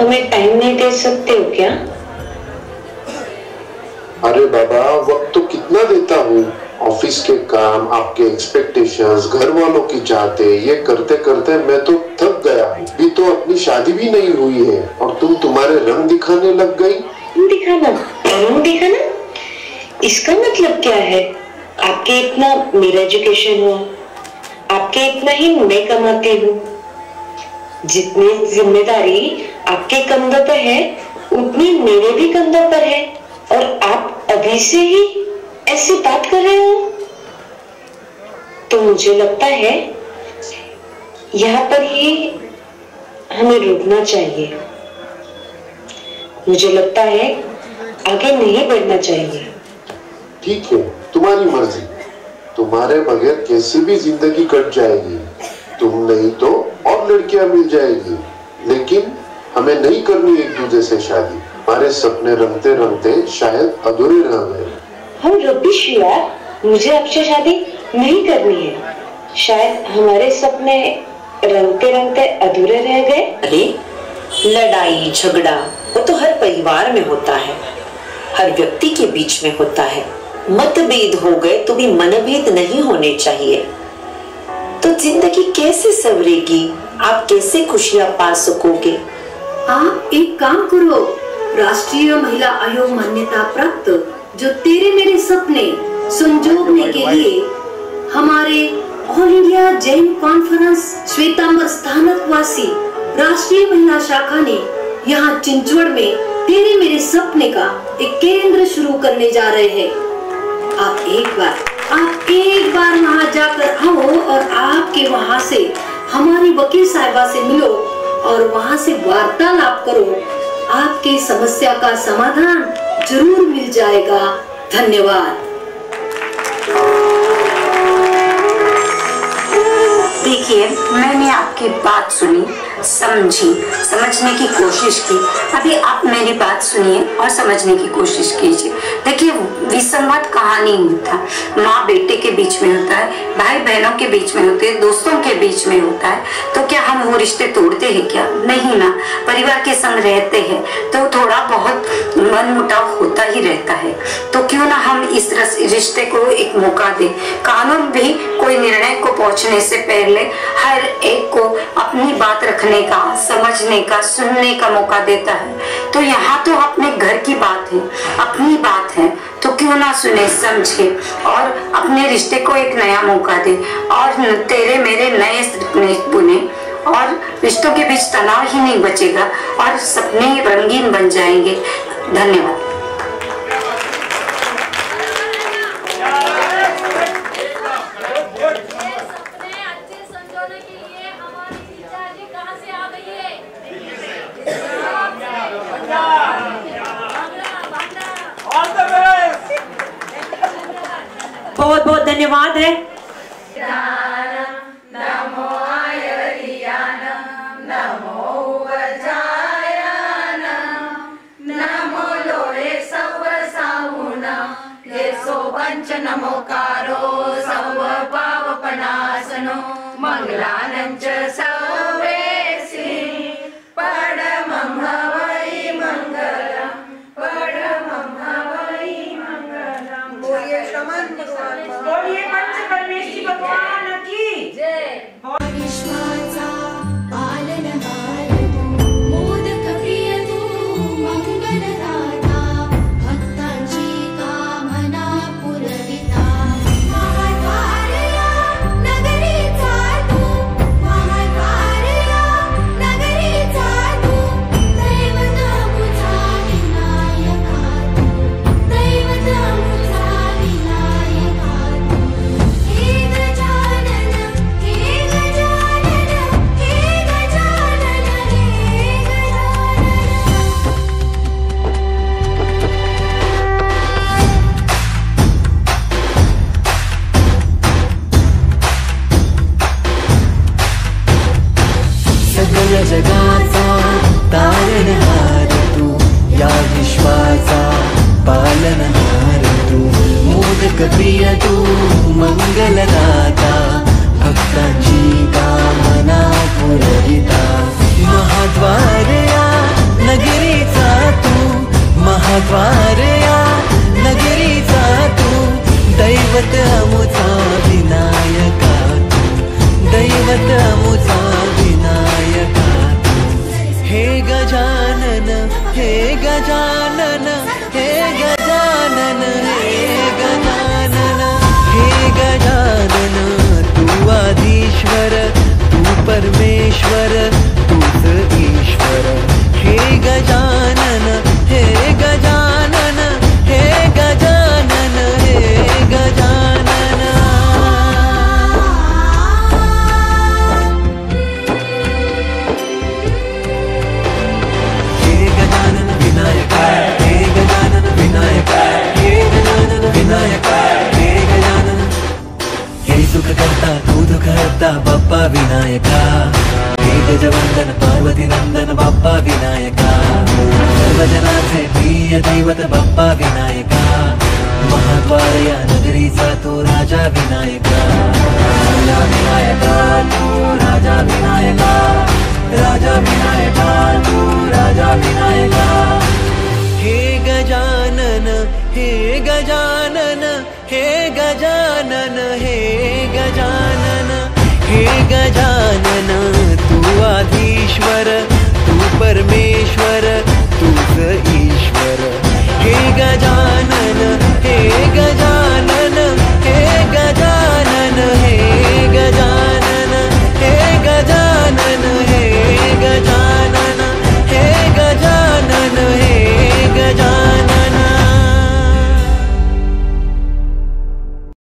हमें टाइम नहीं दे सकते हो क्या? अरे बाबा, वक्त तो कितना देता हूँ। ऑफिस के काम, आपके एक्सपेक्टेशंस, घर वालों की चाहते, ये करते करते मैं तो थक गया हूँ। अभी तो अपनी शादी भी नहीं हुई है और तुम तुम्हारे रंग दिखाने लग गई। दिखाना? रंग दिखाना? इसका मतलब क्या है? आपके इतना मेरा एजुकेशन हुआ, आपके इतना ही मैं कमाती हूँ। जितनी जिम्मेदारी आपके कंधों पर है उतनी मेरे भी कंधों पर है, और आप अभी से ही ऐसी बात कर रहे हो। तो मुझे लगता है यहाँ पर ही हमें रुकना चाहिए। मुझे लगता है आगे नहीं बढ़ना चाहिए। ठीक है, तुम्हारी मर्जी। तुम्हारे बगैर कैसी भी जिंदगी कट जाएगी। तुम नहीं तो और लड़कियां मिल जाएगी, लेकिन हमें नहीं करनी एक दूसरे से शादी। हमारे सपने रंगते रंगते शायद अधूरे रह गए। हम रबिश यार, मुझे आपसे शादी नहीं करनी है। शायद हमारे सपने रंगते रंगते अधूरे रह गए। अरे लड़ाई झगड़ा वो तो हर परिवार में होता है, हर व्यक्ति के बीच में होता है। मतभेद हो गए तो भी मनभेद नहीं होने चाहिए। तो जिंदगी कैसे संवरेगी? आप कैसे खुशियां पा सकोगे? आप एक काम करो, राष्ट्रीय महिला आयोग मान्यता प्राप्त जो तेरे मेरे सपने संजोगने के लिए हमारे all India Jain conference Shwetambar Sthanakvasi राष्ट्रीय महिला शाखा ने यहाँ चिंचवड़ में तेरे मेरे सपने का एक केंद्र शुरू करने जा रहे हैं। आप एक बार वहाँ जाकर आओ और आपके वहाँ से हमारी वकील साहिबा से मिलो और वहाँ से वार्तालाप करो। आपकी समस्या का समाधान जरूर मिल जाएगा। धन्यवाद। देखिए, मैंने आपकी बात सुनी, समझी, समझने की कोशिश की। अभी आप मेरी बात सुनिए और समझने की कोशिश कीजिए। देखिए, विसंवाद कहाँ नहीं होता। माँ बेटे के बीच में होता है, भाई बहनों के बीच में होते हैं, दोस्तों के बीच में होता है। तो क्या हम वो रिश्ते तोड़ते हैं क्या? नहीं ना। परिवार के संग रहते हैं तो थोड़ा बहुत मनमुटाव होता ही रहता है। तो क्यों ना हम इस रिश्ते को एक मौका दें। कानून भी कोई निर्णय को पहुंचने से पहले हर एक को अपनी बात रखने का, समझने का, सुनने का मौका देता है। तो यहाँ तो अपने घर की बात है, अपनी बात है, तो क्यों ना सुने, समझे और अपने रिश्ते को एक नया मौका दे और तेरे मेरे नए सपने बुने और रिश्तों के बीच तनाव ही नहीं बचेगा और सपने रंगीन बन जाएंगे। धन्यवाद। बहुत बहुत धन्यवाद है। नमो आयरियानम, नमो वज्रायनम, नमो लोरे सव साहुनम, येसो पंच नमोकारो सव पावपनासनो मंगलानंच सवेसी परमं हवै मंगलम, परमं हवै मंगलम। बोलिए श्रमण भगवान, बोलिए पंच परमेश्वरी भगवान की जय। विश्वाचा पालनहार तू, मोदक प्रिय तू, मंगलदाता, भक्तांची कामना पुरविता, महाद्वारया नगरीचा तू, महाद्वारया नगरीचा तू, दैवत मुझा विनायका तू, दैवत मुझा विनायका तू, हे गजानन, हे गजानन, हे गजानन, हे गजानन। सगळ जगाचा तारणहार तू, या विश्वाचा पालनहार तू, मोदक प्रिय तू, मंगलदाता, भक्तांची कामना पुरविता, महाद्वारया विनायका, हे गजवंदन पार्वती नंदन बाप्पा विनायका, सर्वजनांचे प्रिय दैवत बाप्पा विनायका, महाद्वार या नगरीचा तू राजा विनायका, राजा विनायका तू राजा विनायका, राजा विनायका तू राजा विनायका। हे गजानन हे गजानन हे गजानन हे गजानन हे गजानन तू आधीश्वर